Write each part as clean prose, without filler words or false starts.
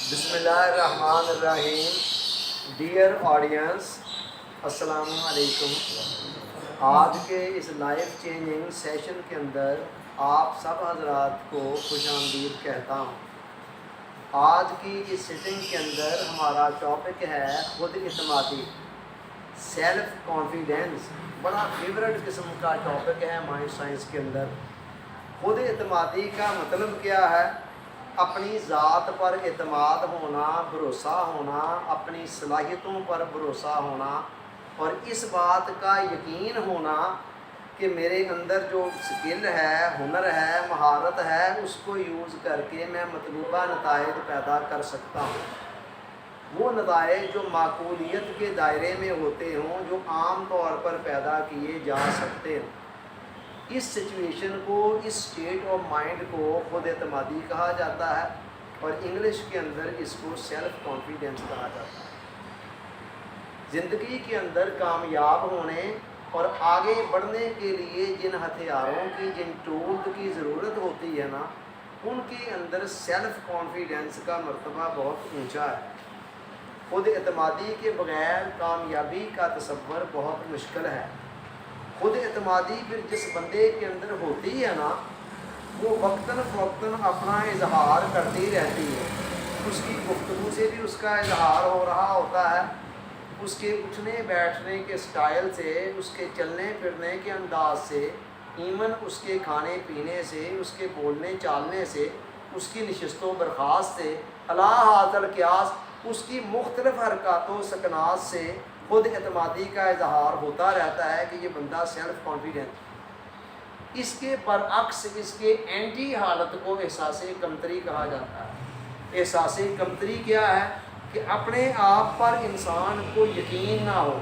بسم اللہ الرحمن الرحیم۔ ڈیئر آڈینس، السلام علیکم۔ آج کے اس لائف چینجنگ سیشن کے اندر آپ سب حضرات کو خوش آمدید کہتا ہوں۔ آج کی اس سیٹنگ کے اندر ہمارا ٹاپک ہے خود اعتمادی، سیلف کانفیڈینس۔ بڑا فیورٹ قسم کا ٹاپک ہے مائنڈ سائنس کے اندر۔ خود اعتمادی کا مطلب کیا ہے؟ اپنی ذات پر اعتماد ہونا، بھروسہ ہونا، اپنی صلاحیتوں پر بھروسہ ہونا، اور اس بات کا یقین ہونا کہ میرے اندر جو سکل ہے، ہنر ہے، مہارت ہے، اس کو یوز کر کے میں مطلوبہ نتائج پیدا کر سکتا ہوں۔ وہ نتائج جو معقولیت کے دائرے میں ہوتے ہوں، جو عام طور پر پیدا کیے جا سکتے ہوں۔ اس سچویشن کو، اس اسٹیٹ آف مائنڈ کو خود اعتمادی کہا جاتا ہے، اور انگلش کے اندر اس کو سیلف کانفیڈنس کہا جاتا ہے۔ زندگی کے اندر کامیاب ہونے اور آگے بڑھنے کے لیے جن ہتھیاروں کی، جن ٹولز کی ضرورت ہوتی ہے نا، ان کے اندر سیلف کانفیڈنس کا مرتبہ بہت اونچا ہے۔ خود اعتمادی کے بغیر کامیابی کا تصور بہت مشکل ہے۔ خود اعتمادی پھر جس بندے کے اندر ہوتی ہے نا، وہ وقتاً فوقتاً اپنا اظہار کرتی رہتی ہے۔ اس کی گفتگو سے بھی اس کا اظہار ہو رہا ہوتا ہے، اس کے اٹھنے بیٹھنے کے سٹائل سے، اس کے چلنے پھرنے کے انداز سے، ایون اس کے کھانے پینے سے، اس کے بولنے چالنے سے، اس کی نشست و برخاست سے، الا حاصل قیاس اس کی مختلف حرکات و سکنات سے خود اعتمادی کا اظہار ہوتا رہتا ہے کہ یہ بندہ سیلف کانفیڈنس۔ اس کے برعکس، اس کے اینٹی حالت کو احساس کمتری کہا جاتا ہے۔ احساس کمتری کیا ہے؟ کہ اپنے آپ پر انسان کو یقین نہ ہو،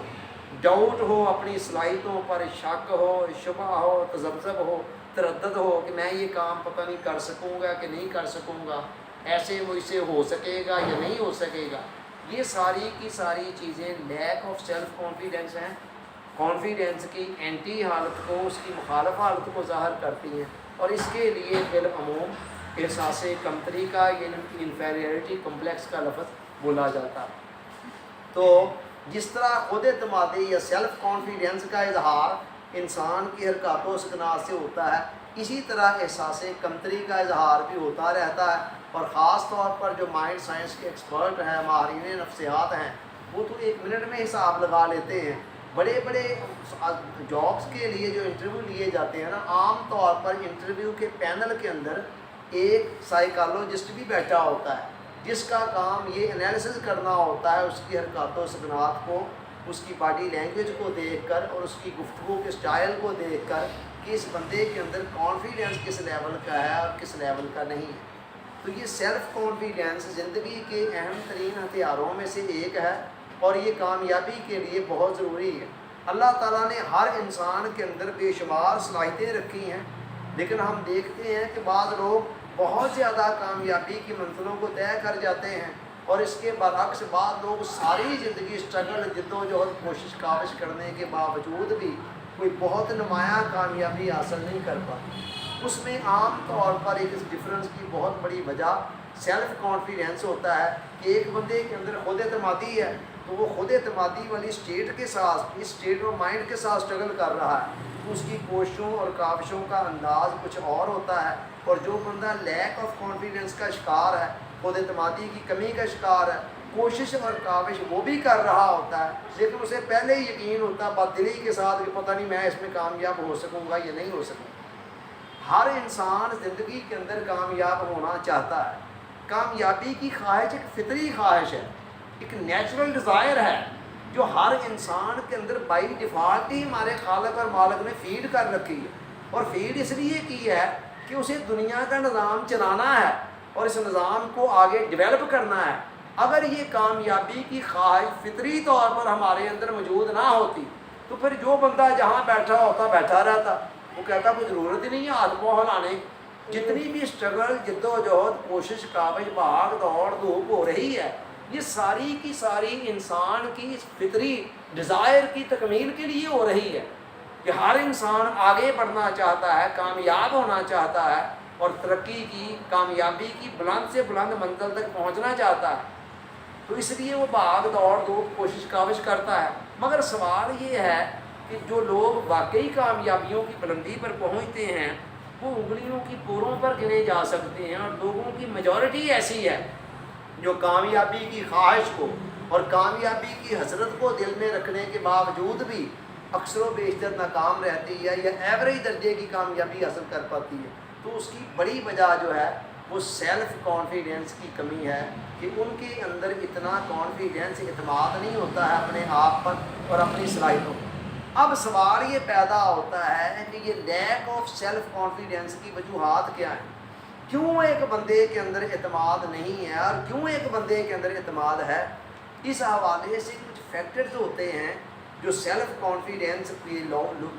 ڈاؤٹ ہو، اپنی صلاحیتوں پر شک ہو، شبہ ہو، تذبذب ہو، تردد ہو کہ میں یہ کام پتہ نہیں کر سکوں گا کہ نہیں کر سکوں گا، ایسے مجھ سے ہو سکے گا یا نہیں ہو سکے گا۔ یہ ساری کی ساری چیزیں لیک آف سیلف کانفیڈنس ہیں، کانفیڈنس کی اینٹی حالت کو، اس کی مخالف حالت کو ظاہر کرتی ہیں، اور اس کے لیے بالعموم احساس کمتری کا، یعنی انفیریٹی کمپلیکس کا لفظ بولا جاتا ہے۔ تو جس طرح خود اعتمادی یا سیلف کانفیڈنس کا اظہار انسان کی حرکات و سکنات سے ہوتا ہے، اسی طرح احساس کمتری کا اظہار بھی ہوتا رہتا ہے۔ اور خاص طور پر جو مائنڈ سائنس کے ایکسپرٹ ہیں، ماہرین نفسیات ہیں، وہ تو 1 منٹ میں حساب لگا لیتے ہیں۔ بڑے بڑے جابس کے لیے جو انٹرویو لیے جاتے ہیں نا، عام طور پر انٹرویو کے پینل کے اندر ایک سائیکالوجسٹ بھی بیٹھا ہوتا ہے، جس کا کام یہ انالیسس کرنا ہوتا ہے اس کی حرکات و سکنات کو، اس کی باڈی لینگویج کو دیکھ کر اور اس کی گفتگو کے سٹائل کو دیکھ کر کہ اس بندے کے اندر کانفیڈنس کس لیول کا ہے اور کس لیول کا نہیں ہے۔ تو یہ سیلف کانفیڈنس زندگی کے اہم ترین ہتھیاروں میں سے ایک ہے، اور یہ کامیابی کے لیے بہت ضروری ہے۔ اللہ تعالیٰ نے ہر انسان کے اندر بے شمار صلاحیتیں رکھی ہیں، لیکن ہم دیکھتے ہیں کہ بعض لوگ بہت زیادہ کامیابی کی منزلوں کو طے کر جاتے ہیں، اور اس کے برعکس بعض لوگ ساری زندگی اسٹرگل، جدوجہد، کوشش کاوش کرنے کے باوجود بھی کوئی بہت نمایاں کامیابی حاصل نہیں کر پاتے۔ اس میں عام طور پر ایک اس ڈفرینس کی بہت بڑی وجہ سیلف کانفیڈنس ہوتا ہے کہ ایک بندے کے اندر خود اعتمادی ہے، تو وہ خود اعتمادی والی اسٹیٹ کے ساتھ، اس اسٹیٹ آف مائنڈ کے ساتھ اسٹرگل کر رہا ہے، تو اس کی کوششوں اور کاوشوں کا انداز کچھ اور ہوتا ہے۔ اور جو بندہ لیک آف کانفیڈنس کا شکار ہے، خود اعتمادی کی کمی کا شکار ہے، کوشش اور کاوش وہ بھی کر رہا ہوتا ہے، لیکن اسے پہلے ہی یقین ہوتا ہے بد دلی کے ساتھ کہ پتہ نہیں میں اس میں کامیاب ہو سکوں گا یا نہیں ہو سکوں گا۔ ہر انسان زندگی کے اندر کامیاب ہونا چاہتا ہے۔ کامیابی کی خواہش ایک فطری خواہش ہے، ایک نیچرل ڈیزائر ہے، جو ہر انسان کے اندر بائی ڈیفالٹ ہی ہمارے خالق اور مالک نے فیڈ کر رکھی ہے، اور فیڈ اس لیے کی ہے کہ اسے دنیا کا نظام چلانا ہے اور اس نظام کو آگے ڈیولپ کرنا ہے۔ اگر یہ کامیابی کی خواہش فطری طور پر ہمارے اندر موجود نہ ہوتی، تو پھر جو بندہ جہاں بیٹھا ہوتا بیٹھا رہتا، وہ کہتا کوئی ضرورت ہی نہیں ہے ہاتھ پاؤں ہلانے۔ جتنی بھی اسٹرگل، جدوجہد، کوشش کاوش، بھاگ دوڑ دھوپ ہو رہی ہے، یہ ساری کی ساری انسان کی اس فطری ڈیزائر کی تکمیل کے لیے ہو رہی ہے کہ ہر انسان آگے بڑھنا چاہتا ہے، کامیاب ہونا چاہتا ہے، اور ترقی کی، کامیابی کی بلند سے بلند منزل تک پہنچنا چاہتا ہے، تو اس لیے وہ بھاگ دوڑ دو کوشش کاوش کرتا ہے۔ مگر سوال یہ ہے کہ جو لوگ واقعی کامیابیوں کی بلندی پر پہنچتے ہیں وہ انگلیوں کی پوروں پر گنے جا سکتے ہیں، اور لوگوں کی میجورٹی ایسی ہے جو کامیابی کی خواہش کو اور کامیابی کی حسرت کو دل میں رکھنے کے باوجود بھی اکثر و بیشتر ناکام رہتی ہے یا ایوریج درجے کی کامیابی حاصل کر پاتی ہے۔ تو اس کی بڑی وجہ جو ہے وہ سیلف کانفیڈنس کی کمی ہے کہ ان کے اندر اتنا کانفیڈنس، اعتماد نہیں ہوتا ہے اپنے آپ پر اور اپنی صلاحیتوں پر۔ اب سوال یہ پیدا ہوتا ہے کہ یہ لیک آف سیلف کانفیڈنس کی وجوہات کیا ہیں؟ کیوں ایک بندے کے اندر اعتماد نہیں ہے اور کیوں ایک بندے کے اندر اعتماد ہے؟ اس حوالے سے کچھ فیکٹرز ہوتے ہیں جو سیلف کانفیڈنس کے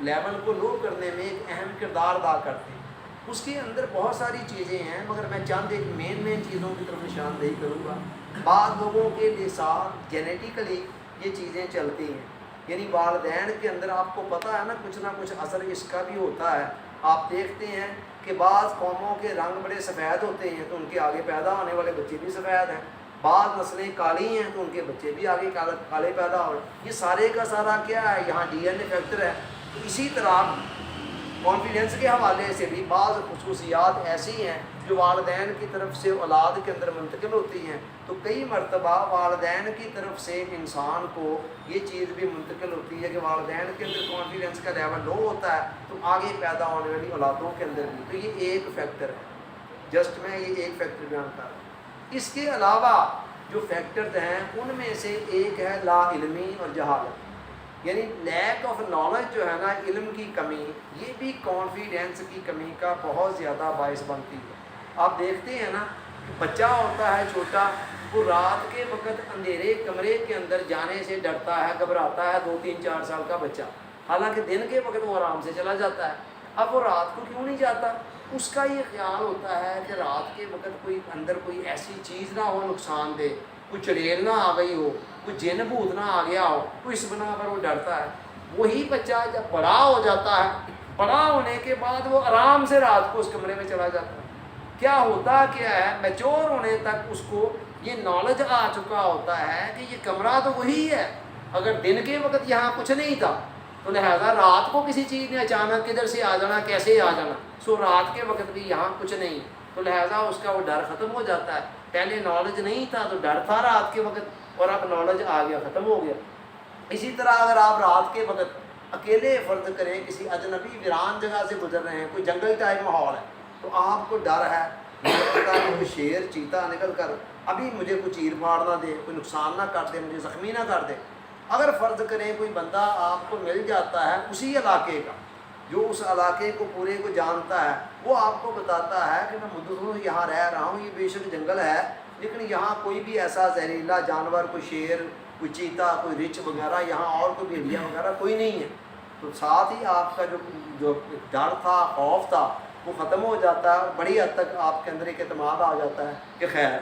لیول کو لو کرنے میں ایک اہم کردار ادا کرتے ہیں۔ اس کے اندر بہت ساری چیزیں ہیں مگر میں چند ایک مین چیزوں کی طرف نشاندہی کروں گا۔ بعض لوگوں کے لسان جینیٹیکلی یہ چیزیں چلتی ہیں، یعنی والدین کے اندر آپ کو پتہ ہے نا کچھ اثر اس کا بھی ہوتا ہے۔ آپ دیکھتے ہیں کہ بعض قوموں کے رنگ بڑے سفید ہوتے ہیں تو ان کے آگے پیدا ہونے والے بچے بھی سفید ہیں، بعض نسلیں کالی ہیں تو ان کے بچے بھی آگے کالے پیدا ہو رہے ہیں۔ یہ سارے کا سارا کیا ہے؟ یہاں ڈی این اے فیکٹر ہے۔ تو اسی طرح کانفیڈنس کے حوالے سے بھی بعض خصوصیات ایسی ہیں جو والدین کی طرف سے اولاد کے اندر منتقل ہوتی ہیں، تو کئی مرتبہ والدین کی طرف سے انسان کو یہ چیز بھی منتقل ہوتی ہے کہ والدین کے اندر کانفیڈنس کا لیول لو ہوتا ہے تو آگے پیدا ہونے والی اولادوں کے اندر بھی۔ تو یہ ایک فیکٹر ہے، جسٹ میں یہ ایک فیکٹر بیان کر رہا ہوں۔ اس کے علاوہ جو فیکٹرز ہیں ان میں سے ایک ہے لا علمی اور جہالت، یعنی لیک آف نالج جو ہے نا، علم کی کمی، یہ بھی کانفیڈنس کی کمی کا بہت زیادہ باعث بنتی ہے۔ آپ دیکھتے ہیں نا کہ بچہ ہوتا ہے چھوٹا، وہ رات کے وقت اندھیرے کمرے کے اندر جانے سے ڈرتا ہے، گھبراتا ہے، 2-3-4 سال کا بچہ، حالانکہ دن کے وقت وہ آرام سے چلا جاتا ہے۔ اب وہ رات کو کیوں نہیں جاتا؟ اس کا یہ خیال ہوتا ہے کہ رات کے وقت کوئی اندر کوئی ایسی چیز نہ ہو نقصان دہ، کوئی چڑیل نہ آ گئی ہو، کوئی جن بھوت نہ آ گیا ہو، تو اس بنا پر وہ ڈرتا ہے۔ وہی بچہ جب بڑا ہو جاتا ہے، بڑا ہونے کے بعد وہ آرام سے رات کو اس کمرے میں چلا جاتا ہے۔ کیا ہوتا کیا ہے؟ میچور ہونے تک اس کو یہ نالج آ چکا ہوتا ہے کہ یہ کمرہ تو وہی ہے، اگر دن کے وقت یہاں کچھ نہیں تھا تو لہذا رات کو کسی چیز نے اچانک کدھر سے آ جانا، کیسے آ جانا، سو رات کے وقت بھی یہاں کچھ نہیں، تو لہذا اس کا وہ ڈر ختم ہو جاتا ہے۔ پہلے نالج نہیں تھا تو ڈر تھا رات کے وقت، اور اب نالج آ گیا، ختم ہو گیا۔ اسی طرح اگر آپ رات کے وقت اکیلے فرض کریں کسی اجنبی ویران جگہ سے گزر رہے ہیں، کوئی جنگل ٹائپ ماحول ہے، تو آپ کو ڈر ہے کوئی شیر چیتا نکل کر ابھی مجھے کوئی چیر پھاڑ نہ دے، کوئی نقصان نہ کر دے، مجھے زخمی نہ کر دے۔ اگر فرض کریں کوئی بندہ آپ کو مل جاتا ہے اسی علاقے کا، جو اس علاقے کو پورے کو جانتا ہے، وہ آپ کو بتاتا ہے کہ میں مدتوں سے یہاں رہ رہا ہوں، یہ بے شک جنگل ہے لیکن یہااں کوئی بھی ایسا زہریلا جانور، کوئی شیر، کوئی چیتا، کوئی رچھ وغیرہ، یہاں اور کوئی بھیڑیا وغیرہ کوئی نہیں ہے، تو ساتھ ہی آپ کا جو ڈر تھا، خوف تھا، وہ ختم ہو جاتا ہے، بڑی حد تک آپ کے اندر ایک اعتماد آ جاتا ہے کہ خیر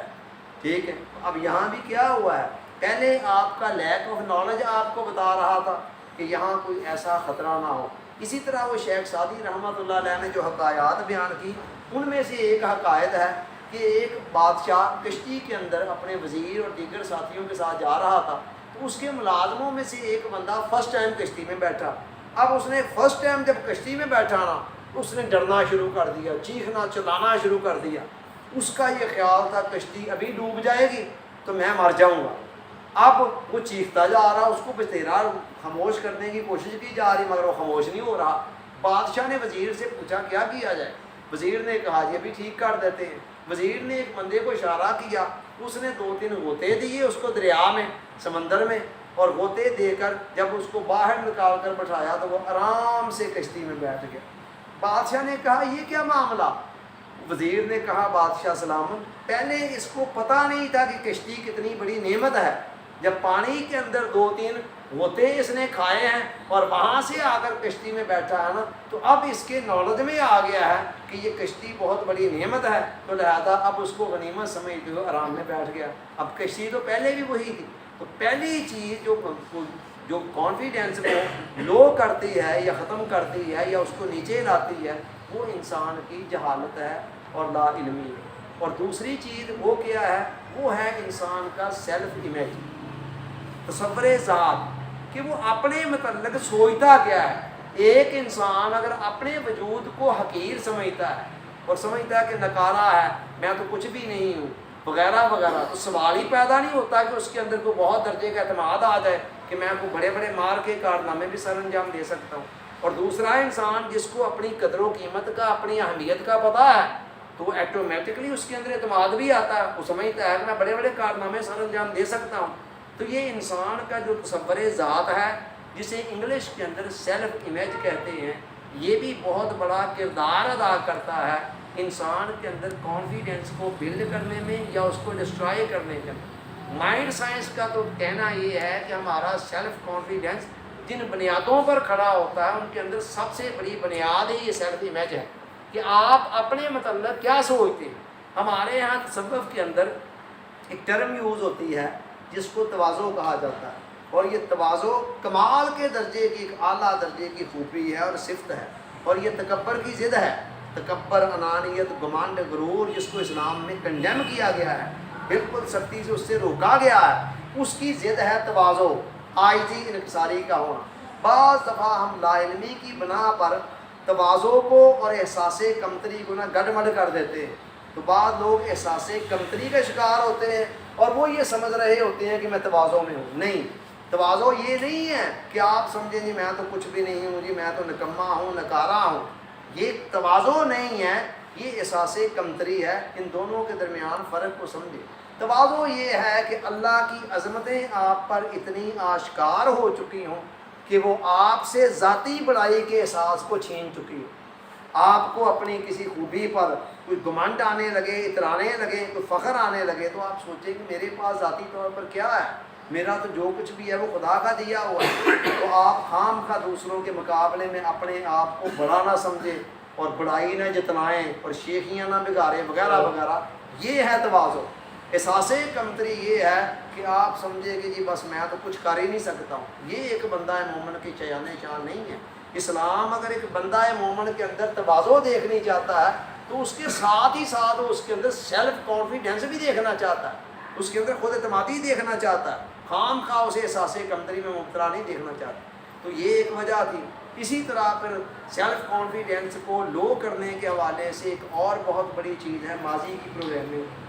ٹھیک ہے۔ اب یہاں بھی کیا ہوا ہے؟ پہلے آپ کا لیک آف نالج آپ کو بتا رہا تھا کہ یہاں کوئی ایسا خطرہ نہ ہو۔ اسی طرح وہ شیخ سعدی رحمۃ اللہ علیہ نے جو حکایات بیان کی، ان میں سے ایک حکایت ہے کہ ایک بادشاہ کشتی کے اندر اپنے وزیر اور دیگر ساتھیوں کے ساتھ جا رہا تھا، تو اس کے ملازموں میں سے ایک بندہ فرسٹ ٹائم کشتی میں بیٹھا۔ اب اس نے فرسٹ ٹائم جب کشتی میں بیٹھا نا، اس نے ڈرنا شروع کر دیا، چیخنا چلانا شروع کر دیا۔ اس کا یہ خیال تھا کشتی ابھی ڈوب جائے گی تو میں مر جاؤں گا۔ اب وہ چیختا جا رہا، اس کو بتیرا خاموش کرنے کی کوشش کی جا رہی مگر وہ خاموش نہیں ہو رہا۔ بادشاہ نے وزیر سے پوچھا کیا کیا جائے؟ وزیر نے کہا یہ بھی ٹھیک کر دیتے ہیں۔ وزیر نے ایک بندے کو اشارہ کیا، اس نے 2-3 غوطے دیے اس کو دریا میں، سمندر میں، اور غوطے دے کر جب اس کو باہر نکال کر بٹھایا تو وہ آرام سے کشتی میں بیٹھ گیا۔ بادشاہ نے کہا یہ کیا معاملہ؟ وزیر نے کہا بادشاہ سلامت، پہلے اس کو پتہ نہیں تھا کہ کشتی کتنی بڑی نعمت ہے، جب پانی کے اندر 2-3 غوطے اس نے کھائے ہیں اور وہاں سے آ کر کشتی میں بیٹھا ہے نا، تو اب اس کے نالج میں آ گیا ہے کہ یہ کشتی بہت بڑی نعمت ہے، تو لہذا اب اس کو غنیمت سمجھتے ہوئے آرام میں بیٹھ گیا۔ اب کشتی تو پہلے بھی وہی تھی۔ تو پہلی چیز جو کانفیڈنس کو لو کرتی ہے یا ختم کرتی ہے یا اس کو نیچے لاتی ہے، وہ انسان کی جہالت ہے، اور لا علمی ہے۔ اور دوسری چیز وہ کیا ہے، وہ ہے انسان کا سیلف امیج، تصور ذات، کہ وہ اپنے متعلق سوچتا کیا ہے۔ ایک انسان اگر اپنے وجود کو حقیر سمجھتا ہے اور سمجھتا ہے کہ نکارا ہے، میں تو کچھ بھی نہیں ہوں وغیرہ وغیرہ، تو سوال ہی پیدا نہیں ہوتا کہ اس کے اندر کوئی بہت درجے کا اعتماد آ جائے کہ میں کو بڑے بڑے مار کے کارنامے بھی سر انجام دے سکتا ہوں۔ اور دوسرا انسان جس کو اپنی قدر و قیمت کا، اپنی اہمیت کا پتہ ہے، تو ایٹومیٹکلی اس کے اندر اعتماد بھی آتا ہے، وہ سمجھتا ہے کہ میں بڑے بڑے کارنامے سر انجام دے سکتا ہوں۔ تو یہ انسان کا جو تصور ذات ہے، جسے انگلش کے اندر سیلف امیج کہتے ہیں، یہ بھی بہت بڑا کردار ادا کرتا ہے انسان کے اندر کانفیڈنس کو بلڈ کرنے میں یا اس کو ڈسٹرائے کرنے میں۔ مائنڈ سائنس کا تو کہنا یہ ہے کہ ہمارا سیلف کانفیڈنس جن بنیادوں پر کھڑا ہوتا ہے، ان کے اندر سب سے بڑی بنیاد ہی یہ سیلف امیج ہے کہ آپ اپنے متعلق کیا سوچتے ہیں۔ ہمارے یہاں تصوف کے اندر ایک ٹرم یوز ہوتی ہے جس کو تواضع کہا جاتا ہے، اور یہ تواضع کمال کے درجے کی، ایک اعلیٰ درجے کی خوبی ہے اور صفت ہے، اور یہ تکبر کی ضد ہے۔ تکبر، انانیت، گمانڈ، غرور، جس کو اسلام میں کنڈیم کیا گیا ہے، بالکل سختی سے اس سے روکا گیا ہے، اس کی ضد ہے تواضع، عاجزی، انکساری کا ہونا۔ بعض دفعہ ہم لا علمی کی بنا پر تواضع کو اور احساس کمتری کو گڈ مڈ کر دیتے ہیں، تو بعض لوگ احساس کمتری کا شکار ہوتے ہیں اور وہ یہ سمجھ رہے ہوتے ہیں کہ میں تواضع میں ہوں۔ نہیں، تواضع یہ نہیں ہے کہ آپ سمجھیں جی میں تو کچھ بھی نہیں ہوں، جی میں تو نکما ہوں، نکارا ہوں۔ یہ تواضع نہیں ہے، یہ احساس کمتری ہے۔ ان دونوں کے درمیان فرق کو سمجھے۔ تواضع یہ ہے کہ اللہ کی عظمتیں آپ پر اتنی آشکار ہو چکی ہوں کہ وہ آپ سے ذاتی بڑائی کے احساس کو چھین چکی ہو۔ آپ کو اپنی کسی خوبی پر کوئی گمنڈ آنے لگے، اترانے لگے، کوئی فخر آنے لگے، تو آپ سوچیں کہ میرے پاس ذاتی طور پر کیا ہے، میرا تو جو کچھ بھی ہے وہ خدا کا دیا ہوا ہے۔ تو آپ خام خواہ دوسروں کے مقابلے میں اپنے آپ کو بڑا نہ سمجھیں اور بڑائی نہ جتلائیں اور شیخیاں نہ بگاڑیں وغیرہ وغیرہ۔ یہ ہے تواضع۔ احساس کمتری یہ ہے کہ آپ سمجھیں کہ جی بس میں تو کچھ کر ہی نہیں سکتا ہوں۔ یہ ایک بندہ مومن کی شان نہیں ہے۔ اسلام اگر ایک بندہ مومن کے اندر تواضع دیکھنی چاہتا ہے تو اس کے ساتھ ہی ساتھ اس کے اندر سیلف کانفیڈنس بھی دیکھنا چاہتا ہے، اس کے اندر خود اعتمادی دیکھنا چاہتا ہے، خام خواہ اسے احساس کمتری میں مبتلا نہیں دیکھنا چاہتا۔ تو یہ ایک وجہ تھی۔ اسی طرح پھر سیلف کانفیڈنس کو لو کرنے کے حوالے سے ایک اور بہت بڑی چیز ہے ماضی کی پروگرامنگ۔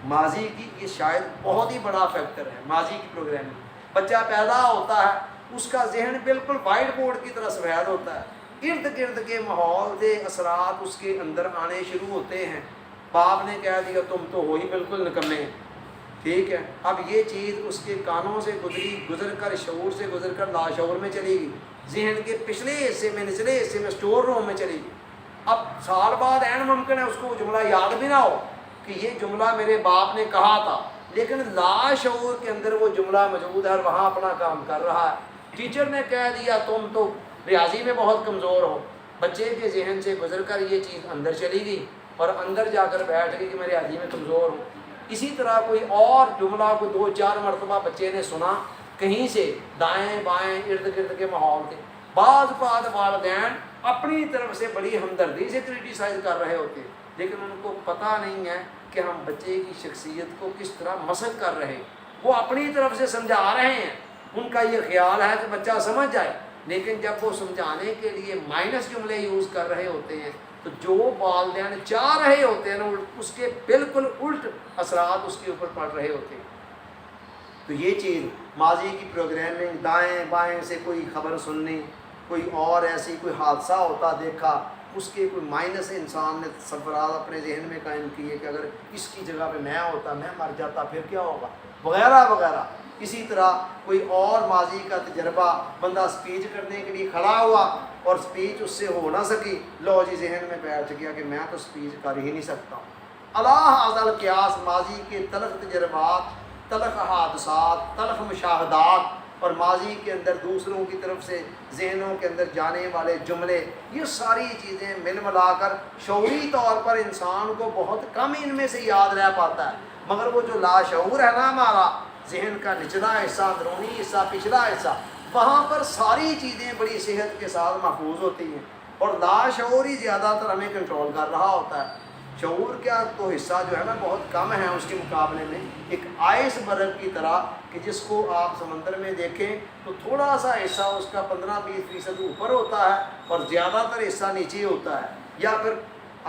ماضی کی یہ شاید بہت ہی بڑا فیکٹر ہے، ماضی کی پروگرامنگ۔ بچہ پیدا ہوتا ہے، اس کا ذہن بالکل وائٹ بورڈ کی طرح سفید ہوتا ہے، ارد گرد کے ماحول کے اثرات اس کے اندر آنے شروع ہوتے ہیں۔ باپ نے کہہ دیا تم تو ہو ہی بالکل نکمے، ٹھیک ہے، اب یہ چیز اس کے کانوں سے گزر کر شعور سے گزر کر لاشعور میں چلی گئی، ذہن کے پچھلے حصے میں، نچلے حصے میں، اسٹور روم میں چلی گئی۔ اب سال بعد عین ممکن ہے اس کو وہ جملہ یاد بھی نہ ہو کہ یہ جملہ میرے باپ نے کہا تھا، لیکن لاشعور کے اندر وہ جملہ موجود ہے اور وہاں اپنا کام کر رہا ہے۔ ٹیچر نے کہہ دیا تم تو ریاضی میں بہت کمزور ہو، بچے کے ذہن سے گزر کر یہ چیز اندر چلی گئی اور اندر جا کر بیٹھ گئی کہ میں ریاضی میں کمزور ہوں۔ اسی طرح کوئی اور جملہ کو 2-4 مرتبہ بچے نے سنا کہیں سے، دائیں بائیں ارد گرد کے ماحول کے۔ بعض والدین اپنی طرف سے بڑی ہمدردی سے کرٹیسائز کر رہے ہوتے ہیں، لیکن ان کو پتہ نہیں ہے کہ ہم بچے کی شخصیت کو کس طرح مسخ کر رہے ہیں۔ وہ اپنی طرف سے سمجھا رہے ہیں، ان کا یہ خیال ہے کہ بچہ سمجھ جائے، لیکن جب وہ سمجھانے کے لیے مائنس جملے یوز کر رہے ہوتے ہیں تو جو والدین چاہ رہے ہوتے ہیں اس کے بالکل الٹ اثرات اس کے اوپر پڑ رہے ہوتے ہیں۔ تو یہ چیز ماضی کی پروگرامنگ، دائیں بائیں سے کوئی خبر سننی، کوئی اور ایسی کوئی حادثہ ہوتا دیکھا، اس کے کوئی مائنس انسان نے تصورات اپنے ذہن میں قائم کیے کہ اگر اس کی جگہ پہ میں ہوتا، میں مر جاتا، پھر کیا ہوگا وغیرہ وغیرہ۔ اسی طرح کوئی اور ماضی کا تجربہ، بندہ سپیچ کرنے کے لیے کھڑا ہوا اور سپیچ اس سے ہو نہ سکی، لو جی ذہن میں بیٹھ گیا کہ میں تو سپیچ کر ہی نہیں سکتا ہوں۔ اللہ ازل قیاس، ماضی کے تلخ تجربات، تلخ حادثات، تلخ مشاہدات اور ماضی کے اندر دوسروں کی طرف سے ذہنوں کے اندر جانے والے جملے، یہ ساری چیزیں مل ملا کر شعوری طور پر انسان کو بہت کم ان میں سے یاد رہ پاتا ہے، مگر وہ جو لاشعور ہے نا ہمارا ذہن کا نچلا حصہ، اندرونی حصہ، پچھلا حصہ، وہاں پر ساری چیزیں بڑی صحت کے ساتھ محفوظ ہوتی ہیں اور لاشعور ہی زیادہ تر ہمیں کنٹرول کر رہا ہوتا ہے۔ شعور کا تو حصہ جو ہے نا بہت کم ہے اس کے مقابلے میں، ایک آئس برگ کی طرح کہ جس کو آپ سمندر میں دیکھیں تو تھوڑا سا حصہ اس کا 15-20% اوپر ہوتا ہے اور زیادہ تر حصہ نیچے ہوتا ہے. یا پھر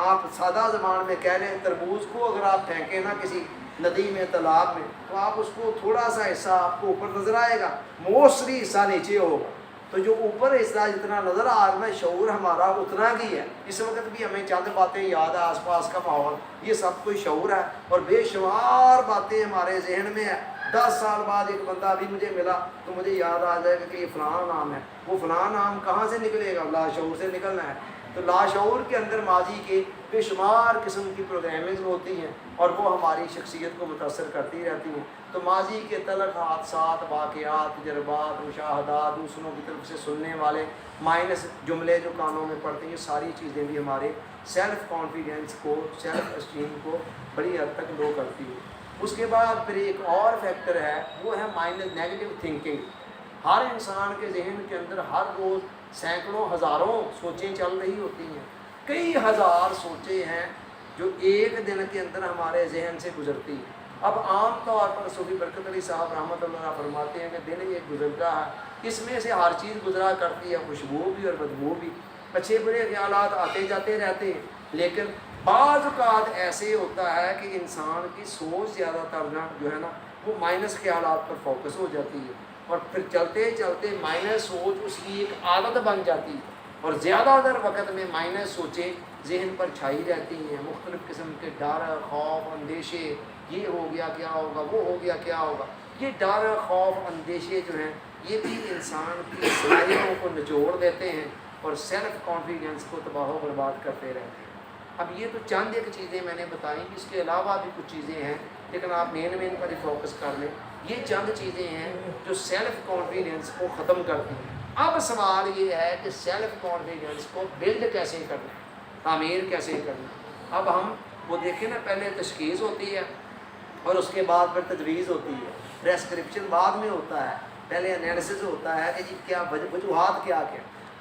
آپ سادہ زبان میں کہہ لیں تربوز کو اگر آپ پھینکیں نا کسی ندی میں تالاب میں تو آپ اس کو تھوڑا سا حصہ آپ کو اوپر نظر آئے گا، موسٹلی حصہ نیچے ہوگا. تو جو اوپر حصہ جتنا نظر آ رہا ہے شعور ہمارا اتنا ہی ہے. اس وقت بھی ہمیں چند باتیں یاد ہے، آس پاس کا ماحول، یہ سب کوئی شعور ہے اور بے شمار باتیں ہمارے ذہن میں ہیں. 10 سال بعد ایک بندہ ابھی مجھے ملا تو مجھے یاد آ جائے گا کہ یہ فلاں نام ہے. وہ فلاں نام کہاں سے نکلے گا؟ لاشعور سے نکلنا ہے. تو لاشعور کے اندر ماضی کے بے شمار قسم کی پروگرامنگ ہوتی ہیں اور وہ ہماری شخصیت کو متاثر کرتی رہتی ہیں. تو ماضی کے تلخ حادثات، واقعات، تجربات، مشاہدات، دوسروں کی طرف سے سننے والے مائنس جملے جو کانوں میں پڑتے ہیں، یہ ساری چیزیں بھی ہمارے سیلف کانفیڈنس کو، سیلف اسٹیم کو بڑی حد تک لو کرتی ہے. اس کے بعد پھر ایک اور فیکٹر ہے، وہ ہے مائنس نیگیٹو تھنکنگ. ہر انسان کے ذہن کے اندر ہر روز سینکڑوں ہزاروں سوچیں چل رہی ہوتی ہیں. کئی ہزار سوچیں ہیں جو ایک دن کے اندر ہمارے ذہن سے گزرتی ہیں. اب عام طور پر صوفی برکت علی صاحب رحمۃ اللہ فرماتے ہیں کہ دن ایک گزرتا ہے، اس میں سے ہر چیز گزرا کرتی ہے، خوشبو بھی اور بدبو بھی، اچھے برے خیالات آتے جاتے رہتے ہیں. لیکن بعض اوقات ایسے ہوتا ہے کہ انسان کی سوچ زیادہ تر جو ہے نا وہ مائنس خیالات پر فوکس ہو جاتی ہے اور پھر چلتے چلتے مائنس سوچ اس کی ایک عادت بن جاتی ہے اور زیادہ تر وقت میں مائنس سوچیں ذہن پر چھائی رہتی ہیں. مختلف قسم کے ڈر، خوف، اندیشے، یہ ہو گیا کیا ہوگا، وہ ہو گیا کیا ہوگا. یہ ڈر، خوف، اندیشے جو ہیں یہ بھی انسان کی صلاحیتوں کو نچوڑ دیتے ہیں اور سیلف کانفیڈنس کو تباہ و برباد کرتے رہتے ہیں. اب یہ تو چند ایک چیزیں میں نے بتائیں، اس کے علاوہ بھی کچھ چیزیں ہیں لیکن آپ مین پر ہی فوکس کر لیں. یہ چند چیزیں ہیں جو سیلف کانفیڈنس کو ختم کرتی ہیں. اب سوال یہ ہے کہ سیلف کانفیڈنس کو بلڈ کیسے کرنا ہے، تعمیر کیسے کرنا ہے. اب ہم وہ دیکھیں نا، پہلے تشخیص ہوتی ہے اور اس کے بعد پھر تجویز ہوتی ہے، پریسکرپشن بعد میں ہوتا ہے، پہلے انالیسز ہوتا ہے کہ جی کیا وجوہات کیا.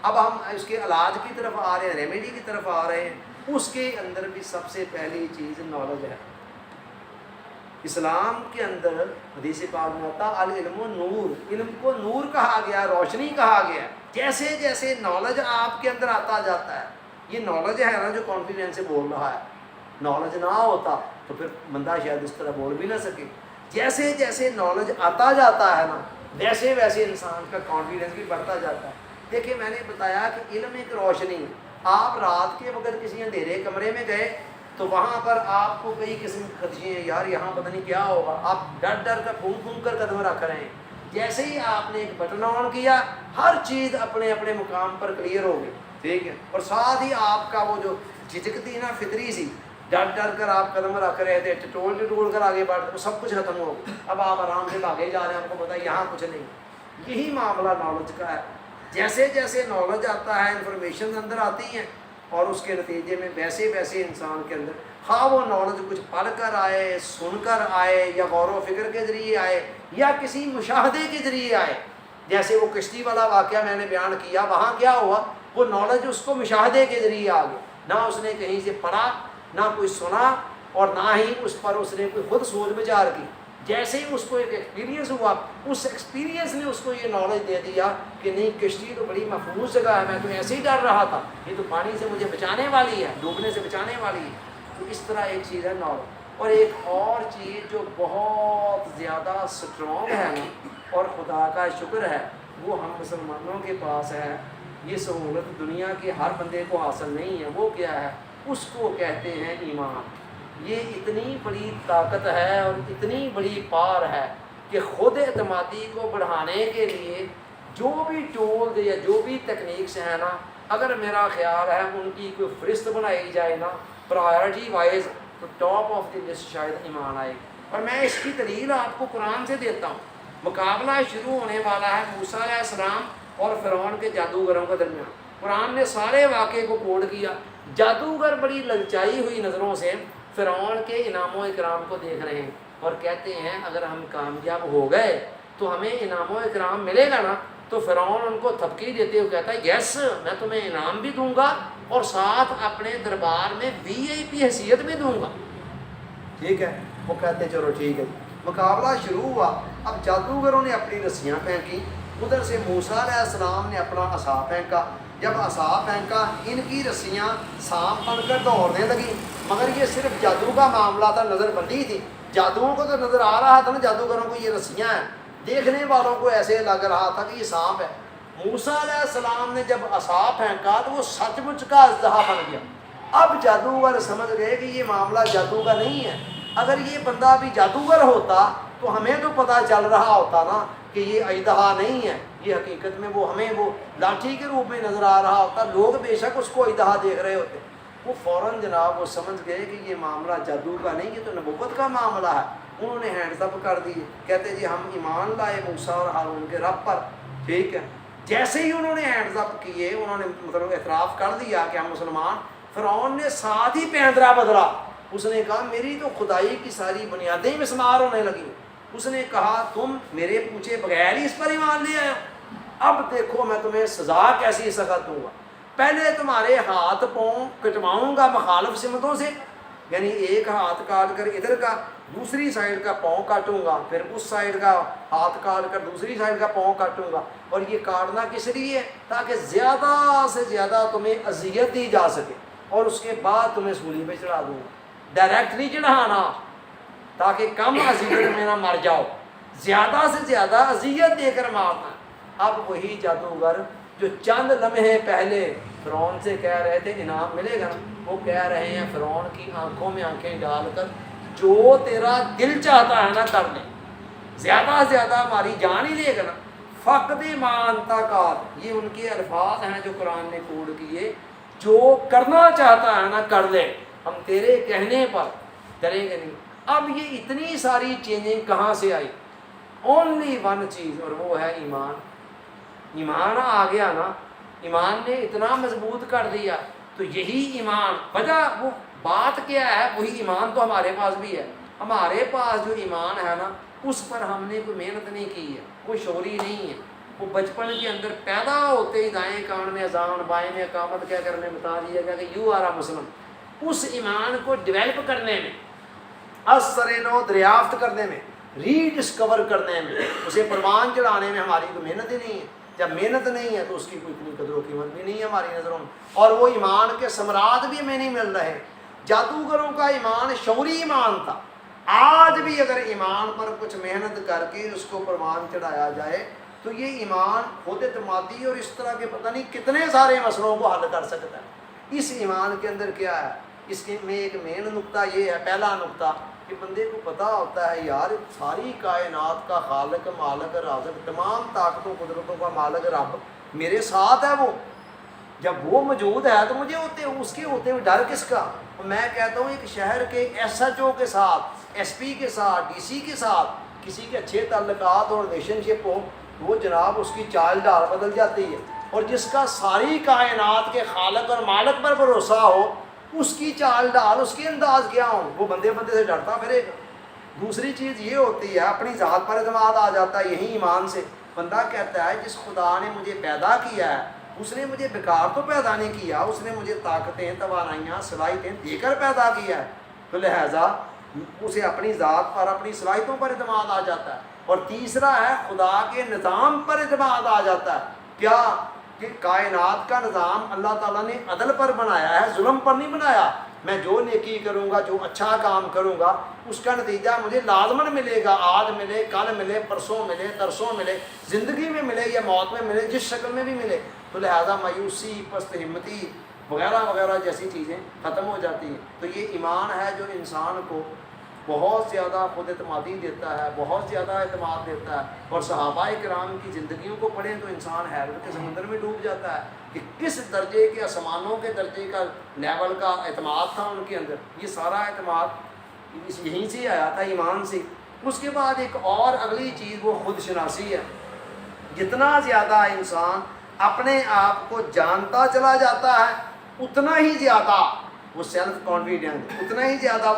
اب ہم اس کے علاج کی طرف آ رہے ہیں، ریمیڈی کی طرف آ رہے ہیں. اس کے اندر بھی سب سے پہلی چیز نالج ہے. اسلام کے اندر حدیث پاک میں آتا العلم نور، علم کو نور کہا گیا، روشنی کہا گیا. جیسے جیسے نالج آپ کے اندر آتا جاتا ہے، یہ نالج ہے نا جو کانفیڈنس سے بول رہا ہے. نالج نہ ہوتا تو پھر بندہ شاید اس طرح بول بھی نہ سکے. جیسے جیسے نالج آتا جاتا ہے نا ویسے ویسے انسان کا کانفیڈنس بھی بڑھتا جاتا ہے. دیکھیں میں نے بتایا کہ علم ایک روشنی ہے. آپ رات کے وقت کسی اندھیرے کمرے میں گئے تو وہاں پر آپ کو کئی قسم کی خدشے ہیں، یار یہاں پتہ نہیں کیا ہوگا. آپ ڈر ڈر کر پھونک پھونک کر قدم رکھ رہے ہیں. جیسے ہی آپ نے ایک بٹن آن کیا ہر چیز اپنے اپنے مقام پر کلیئر ہو گئی. ٹھیک ہے، اور ساتھ ہی آپ کا وہ جو جھجک تھی نا فطری سی، ڈر ڈر کر آپ قدم رکھ رہے تھے، ٹٹول کر آگے بڑھ رہے، سب کچھ ختم ہو گیا. اب آپ آرام سے بھاگے جا رہے ہیں، آپ کو پتہ ہے یہاں کچھ نہیں. یہی معاملہ نالج کا ہے. جیسے جیسے نالج آتا ہے انفارمیشن اندر آتی ہیں اور اس کے نتیجے میں ویسے ویسے انسان کے اندر خواہ وہ نالج کچھ پڑھ کر آئے، سن کر آئے، یا غور و فکر کے ذریعے آئے، یا کسی مشاہدے کے ذریعے آئے. جیسے وہ کشتی والا واقعہ میں نے بیان کیا، وہاں کیا ہوا، وہ نالج اس کو مشاہدے کے ذریعے آ گیا. نہ اس نے کہیں سے پڑھا، نہ کوئی سنا، اور نہ ہی اس پر اس نے کوئی خود سوچ بچار کی. جیسے ہی اس کو ایک ایکسپیرینس ہوا، اس ایکسپیرینس نے اس کو یہ نالج دے دیا کہ نہیں، کشتی تو بڑی محفوظ جگہ ہے، میں تو ایسے ہی ڈر رہا تھا، یہ تو پانی سے مجھے بچانے والی ہے، ڈوبنے سے بچانے والی ہے. تو اس طرح ایک چیز ہے نالج. اور ایک اور چیز جو بہت زیادہ سٹرونگ ہے نا، اور خدا کا شکر ہے وہ ہم مسلمانوں کے پاس ہے، یہ سہولت دنیا کے ہر بندے کو حاصل نہیں ہے. وہ کیا ہے؟ اس کو کہتے ہیں ایمان. یہ اتنی بڑی طاقت ہے اور اتنی بڑی پار ہے کہ خود اعتمادی کو بڑھانے کے لیے جو بھی ٹولز یا جو بھی تکنیکس ہیں نا، اگر میرا خیال ہے ان کی کوئی فہرست بنائی جائے نا پرائرٹی وائز، تو ٹاپ آف دی لسٹ شاید ایمان آئے. اور میں اس کی دلیل آپ کو قرآن سے دیتا ہوں. مقابلہ شروع ہونے والا ہے موسیٰ علیہ السلام اور فرعون کے جادوگروں کے درمیان. قرآن نے سارے واقعے کو کوڈ کیا. جادوگر بڑی للچائی ہوئی نظروں سے فرعون کے انعام و اکرام کو دیکھ رہے ہیں اور کہتے ہیں اگر ہم کامیاب ہو گئے تو ہمیں انعام و اکرام ملے گا نا، تو فرعون ان کو تھپکی دیتے ہوئے کہتا ہے یس میں تمہیں انعام بھی دوں گا اور ساتھ اپنے دربار میں VIP حیثیت بھی دوں گا. ٹھیک ہے. وہ کہتے چلو ٹھیک ہے. مقابلہ شروع ہوا. اب جادوگروں نے اپنی رسیاں پھینکی, ادھر سے موسیٰ علیہ السلام نے اپنا عصا پھینکا. جب عصا پھینکا ان کی رسیاں سانپ بن کر دوڑنے لگیں, مگر یہ صرف جادو کا معاملہ تھا, نظر بندی تھی. جادوؤں کو تو نظر آ رہا تھا نا جادوگروں کو یہ رسیاں ہیں, دیکھنے والوں کو ایسے لگ رہا تھا کہ یہ سانپ ہے. موسیٰ علیہ السلام نے جب عصا پھینکا تو وہ سچ مچ کا اژدہا بن گیا. اب جادوگر سمجھ گئے کہ یہ معاملہ جادو کا نہیں ہے. اگر یہ بندہ بھی جادوگر ہوتا تو ہمیں تو پتہ چل رہا ہوتا نا کہ یہ اژدہا نہیں ہے, یہ حقیقت میں وہ ہمیں وہ لاٹھی کے روپ میں نظر آ رہا ہوتا. لوگ بے شک اس کو اژدہا دیکھ رہے ہوتے. وہ فوراً جناب وہ سمجھ گئے کہ یہ معاملہ جادو کا نہیں, یہ تو نبوت کا معاملہ ہے. انہوں نے ہینڈز اپ کر دیے, کہتے جی ہم ایمان لائے موسیٰ اور ہارون کے رب پر. ٹھیک ہے. جیسے ہی انہوں نے ہینڈز اپ کیے, انہوں نے مطلب اعتراف کر دیا کہ ہم مسلمان, فرعون نے ساتھ ہی پیندرا بدلا. اس نے کہا میری تو خدائی کی ساری بنیادیں مسمار ہونے لگی. اس نے کہا تم میرے پوچھے بغیر ہی اس پر ایمان لے آئے, اب دیکھو میں تمہیں سزا کیسی سخت دوں گا. پہلے تمہارے ہاتھ پاؤں کٹواؤں گا مخالف سمتوں سے, یعنی ایک ہاتھ کاٹ کر ادھر کا, دوسری سائڈ کا پاؤں کاٹوں گا, پھر اس سائڈ کا ہاتھ کاٹ کر دوسری سائڈ کا پاؤں کاٹوں گا. اور یہ کاٹنا کس لیے؟ تاکہ زیادہ سے زیادہ تمہیں اذیت دی جا سکے, اور اس کے بعد تمہیں سولی پہ چڑھا دوں گا. ڈائریکٹ نہیں چڑھانا تاکہ کم اذیت میں نہ مر جاؤ, زیادہ سے زیادہ اذیت دے کر مارنا. اب وہی جادوگر جو چند لمحے پہلے فرعون سے کہہ رہے تھے انعام ملے گا, وہ کہہ رہے ہیں فرعون کی آنکھوں میں آنکھیں ڈال کر جو تیرا دل چاہتا ہے نا کر لے, زیادہ سے زیادہ ہماری جان ہی لے گا نا. فقد مانتا کار, یہ ان کے الفاظ ہیں جو قرآن نے کوڈ کیے, جو کرنا چاہتا ہے نا کر لے, ہم تیرے کہنے پر ڈریں گے نہیں. اب یہ اتنی ساری چینجنگ کہاں سے آئی؟ اونلی ون چیز, اور وہ ہے ایمان. ایمان آ گیا نا, ایمان نے اتنا مضبوط کر دیا. تو یہی ایمان وجہ, وہ بات کیا ہے وہی ایمان تو ہمارے پاس بھی ہے. ہمارے پاس جو ایمان ہے نا اس پر ہم نے کوئی محنت نہیں کی ہے, کوئی شعوری نہیں ہے. وہ بچپن کے اندر پیدا ہوتے ہی دائیں کان میں اذان بائیں میں اقامت کیا کرنے بتا دیا گیا کہ یو آر مسلم. اس ایمان کو ڈیولپ کرنے میں, اثر نو دریافت کرنے میں, ری ڈسکور کرنے میں, اسے پروان چڑھانے میں ہماری کوئی محنت ہی نہیں ہے. جب محنت نہیں ہے تو اس کی کوئی اتنی قدر و قیمت بھی نہیں ہے ہماری نظروں میں, اور وہ ایمان کے ثمرات بھی ہمیں نہیں مل رہے. جادوگروں کا ایمان شعوری ایمان تھا. آج بھی اگر ایمان پر کچھ محنت کر کے اس کو پروان چڑھایا جائے تو یہ ایمان خود اعتمادی اور اس طرح کے پتہ نہیں کتنے سارے مسئلوں کو حل کر سکتا ہے. اس ایمان کے اندر کیا ہے؟ اس کے میں ایک مین نقطہ یہ ہے, پہلا نقطہ کہ بندے کو پتہ ہوتا ہے یار ساری کائنات کا خالق مالک رازق, تمام طاقتوں قدرتوں کا مالک رب میرے ساتھ ہے. وہ جب وہ موجود ہے تو مجھے اس کے ہوتے ہوئے ڈر کس کا؟ میں کہتا ہوں ایک شہر کے SHO کے ساتھ, SP کے ساتھ, DC کے ساتھ کسی کے اچھے تعلقات اور ریلیشن شپ ہو, وہ جناب اس کی چال ڈال بدل جاتی ہے. اور جس کا ساری کائنات کے خالق اور مالک پر بھروسہ ہو, اس کی چال ڈال, اس کے انداز کیا ہوں, وہ بندے سے ڈرتا پھرے گا. دوسری چیز یہ ہوتی ہے اپنی ذات پر اعتماد آ جاتا ہے. یہی ایمان سے بندہ کہتا ہے جس خدا نے مجھے پیدا کیا ہے اس نے مجھے بیکار تو پیدا نہیں کیا, اس نے مجھے طاقتیں توانائیاں صلاحیتیں دے کر پیدا کیا ہے, تو لہٰذا اسے اپنی ذات پر اپنی صلاحیتوں پر اعتماد آ جاتا ہے. اور تیسرا ہے خدا کے نظام پر اعتماد آ جاتا ہے. کیا کہ کائنات کا نظام اللہ تعالیٰ نے عدل پر بنایا ہے, ظلم پر نہیں بنایا. میں جو نیکی کروں گا, جو اچھا کام کروں گا, اس کا نتیجہ مجھے لازماً ملے گا. آج ملے, کل ملے, پرسوں ملے, ترسوں ملے, زندگی میں ملے یا موت میں ملے, جس شکل میں بھی ملے. تو لہٰذا مایوسی, پست ہمتی وغیرہ وغیرہ جیسی چیزیں ختم ہو جاتی ہیں. تو یہ ایمان ہے جو انسان کو بہت زیادہ خود اعتمادی دیتا ہے, بہت زیادہ اعتماد دیتا ہے. اور صحابہ کرام کی زندگیوں کو پڑھیں تو انسان حیرت کے سمندر میں ڈوب جاتا ہے کہ کس درجے کے, آسمانوں کے درجے کا لیول کا اعتماد تھا ان کے اندر. یہ سارا اعتماد یہیں سے آیا تھا, ایمان سے. اس کے بعد ایک اور اگلی چیز وہ خود شناسی ہے. جتنا زیادہ انسان اپنے آپ کو جانتا چلا جاتا ہے اتنا ہی زیادہ وہ سیلف کانفیڈنٹ, اتنا ہی زیادہ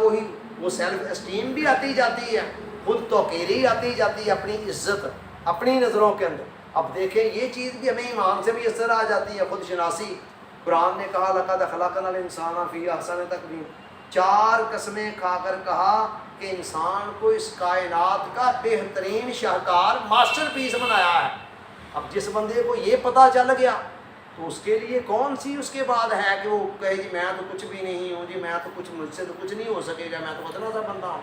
وہ سیلف اسٹیم بھی آتی جاتی ہے, خود توقیری آتی جاتی ہے, اپنی عزت اپنی نظروں کے اندر. اب دیکھیں یہ چیز بھی ہمیں ایمان سے میسر آ جاتی ہے، خود شناسی۔ قرآن نے کہا لقد خلقنا الانسان فی احسن تقویم، 4 قسمیں کھا کر کہا کہ انسان کو اس کائنات کا بہترین شاہکار ماسٹر پیس بنایا ہے۔ اب جس بندے کو یہ پتہ چل گیا تو اس کے لیے کون سی اس کے بعد ہے کہ وہ کہے جی میں تو کچھ بھی نہیں ہوں، جی میں تو کچھ، مجھ سے تو کچھ نہیں ہو سکے گا، میں تو اتنا سا بندہ ہوں۔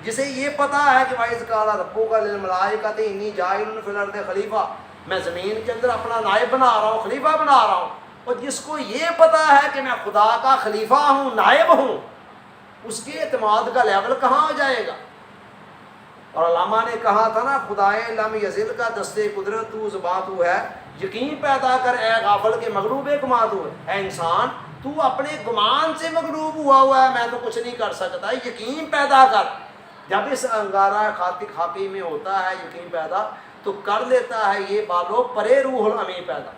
جسے یہ پتہ ہے کہ وَإِذْ قَالَ رَبُّكَ لِلْمَلَائِكَةِ إِنِّي جَاعِلٌ فِي الْأَرْضِ خلیفہ، میں زمین کے اندر اپنا نائب بنا رہا ہوں، خلیفہ بنا رہا ہوں۔ اور جس کو یہ پتہ ہے کہ میں خدا کا خلیفہ ہوں، نائب ہوں، اس کے اعتماد کا لیول کہاں ہو جائے گا؟ اور علامہ نے کہا تھا نا، خدائے لم یزل کا دستے قدرت تو زباں تو ہے، یقین پیدا کر اے غافل کے مغلوب گما تو ہے۔ اے انسان تو اپنے گمان سے مغلوب ہوا ہے، میں تو کچھ نہیں کر سکتا، یقین پیدا کر۔ جب اس انگارہ خاکی میں ہوتا ہے یقین پیدا تو کر لیتا ہے یہ بالو پرے روح الامی پیدا۔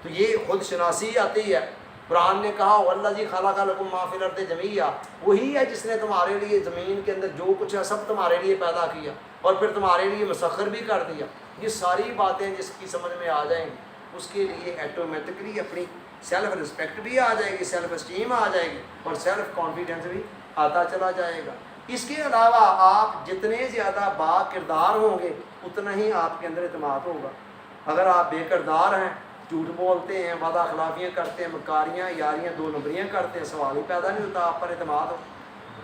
تو یہ خود شناسی آتی ہے۔ قرآن نے کہا والذی خلق لکم ما فی الارض جمیعا، وہی ہے جس نے تمہارے لیے زمین کے اندر جو کچھ ہے سب تمہارے لیے پیدا کیا اور پھر تمہارے لیے مسخر بھی کر دیا۔ یہ ساری باتیں جس کی سمجھ میں آ جائیں گی اس کے لیے ایٹومیٹکلی اپنی سیلف رسپیکٹ بھی آ جائے گی، سیلف اسٹیم آ جائے گی اور سیلف کانفیڈنس بھی آتا چلا جائے گا۔ اس کے علاوہ آپ جتنے زیادہ با کردار ہوں گے اتنا ہی آپ کے اندر اعتماد ہوگا۔ اگر آپ بے کردار ہیں، جھوٹ بولتے ہیں، وعدہ خلافیاں کرتے ہیں، مکاریاں یاریاں 2 نمبریاں کرتے ہیں، سوال ہی پیدا نہیں ہوتا آپ پر اعتماد ہو،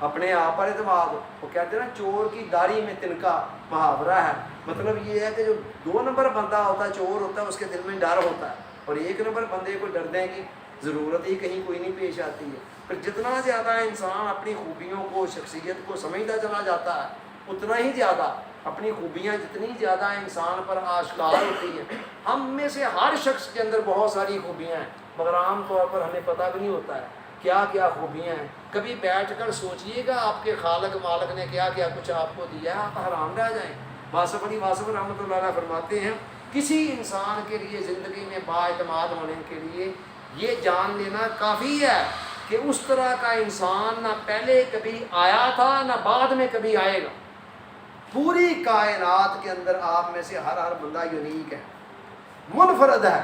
اپنے آپ پر اعتماد ہو۔ وہ کہتے ہیں نا چور کی داڑھی میں تنکا، محاورہ ہے، مطلب یہ ہے کہ جو 2 نمبر بندہ ہوتا ہے، چور ہوتا ہے، اس کے دل میں ڈر ہوتا ہے، اور 1 نمبر بندے کو ڈرنے کی ضرورت ہی کہیں کوئی نہیں پیش آتی ہے۔ پھر جتنا زیادہ انسان اپنی خوبیوں کو، شخصیت کو سمجھتا چلا جاتا ہے اتنا ہی زیادہ اپنی خوبیاں جتنی زیادہ انسان پر آشکار ہوتی ہیں۔ ہم میں سے ہر شخص کے اندر بہت ساری خوبیاں ہیں مگر عام طور پر ہمیں پتہ بھی نہیں ہوتا ہے کیا کیا خوبیاں ہیں۔ کبھی بیٹھ کر سوچئے گا آپ کے خالق مالک نے کیا کیا کچھ آپ کو دیا ہے، آپ حیران رہ جائیں۔ واصف علی واصف رحمۃ اللہ علیہ فرماتے ہیں کسی انسان کے لیے زندگی میں با اعتماد ہونے کے لیے یہ جان لینا کافی ہے کہ اس طرح کا انسان نہ پہلے کبھی آیا تھا نہ بعد میں کبھی آئے گا۔ پوری کائنات کے اندر آپ میں سے ہر بندہ یونیک ہے، منفرد ہے،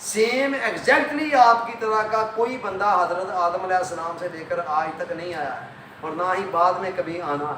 سیم ایگزیکٹلی آپ کی طرح کا کوئی بندہ حضرت آدم علیہ السلام سے لے کر آج تک نہیں آیا ہے اور نہ ہی بعد میں کبھی آنا۔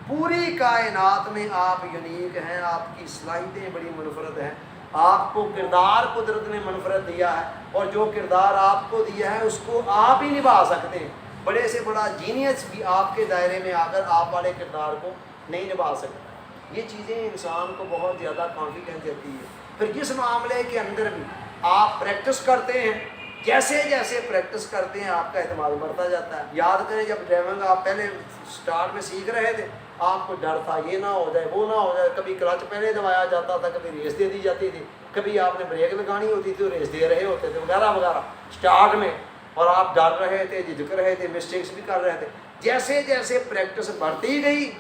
پوری کائنات میں آپ یونیک ہیں، آپ کی صلاحیتیں بڑی منفرد ہیں، آپ کو کردار قدرت نے منفرد دیا ہے اور جو کردار آپ کو دیا ہے اس کو آپ ہی نبھا سکتے ہیں۔ بڑے سے بڑا جینیس بھی آپ کے دائرے میں آ کر آپ والے کردار کو نہیں نبھا سکتا۔ یہ چیزیں انسان کو بہت زیادہ کانفیڈنس دیتی ہے۔ پھر جس معاملے کے اندر بھی آپ پریکٹس کرتے ہیں، جیسے جیسے پریکٹس کرتے ہیں آپ کا اعتماد بڑھتا جاتا ہے۔ یاد کریں جب ڈرائیونگ آپ پہلے سٹارٹ میں سیکھ رہے تھے آپ کو ڈر تھا یہ نہ ہو جائے وہ نہ ہو جائے، کبھی کلچ پہلے دبایا جاتا تھا، کبھی ریس دے دی جاتی تھی، کبھی آپ نے بریک لگانی ہوتی تھی تو ریس دے رہے ہوتے تھے وغیرہ وغیرہ سٹارٹ میں، اور آپ ڈر رہے تھے، جھجک رہے تھے، مسٹیکس بھی کر رہے تھے۔ جیسے جیسے پریکٹس بڑھتی گئی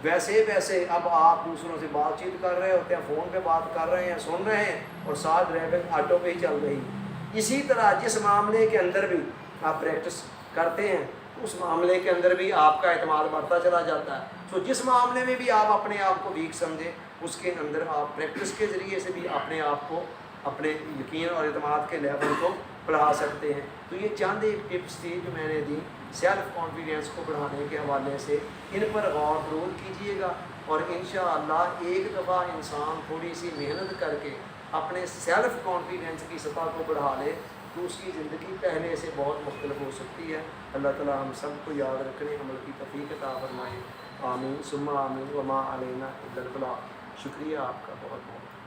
ویسے ویسے اب آپ دوسروں سے بات چیت کر رہے ہوتے ہیں، فون پہ بات کر رہے ہیں، سن رہے ہیں اور ساتھ ڈرائیونگ آٹو پہ ہی چل رہی ہے۔ اسی طرح جس معاملے کے اندر بھی آپ پریکٹس کرتے ہیں اس معاملے کے اندر بھی آپ کا اعتماد بڑھتا چلا جاتا ہے۔ تو جس معاملے میں بھی آپ اپنے آپ کو ویک سمجھیں اس کے اندر آپ پریکٹس کے ذریعے سے بھی اپنے آپ کو، اپنے یقین اور اعتماد کے لیول کو بڑھا سکتے ہیں۔ تو یہ چند ایک ٹپس تھی جو میں نے دی سیلف کانفیڈنس کو بڑھانے کے حوالے سے، ان پر غور ضرور کیجیے گا اور انشاءاللہ ایک دفعہ انسان تھوڑی سی محنت کر کے اپنے سیلف کانفیڈنس کی سطح کو بڑھا لے تو اس کی زندگی پہلے سے بہت مختلف ہو سکتی ہے۔ اللہ تعالیٰ ہم سب کو یاد رکھنے عمل کی توفیق عطا فرمائے، آمین ثم آمین، وما علینا الا البلاغ۔ شکریہ آپ کا بہت بہت۔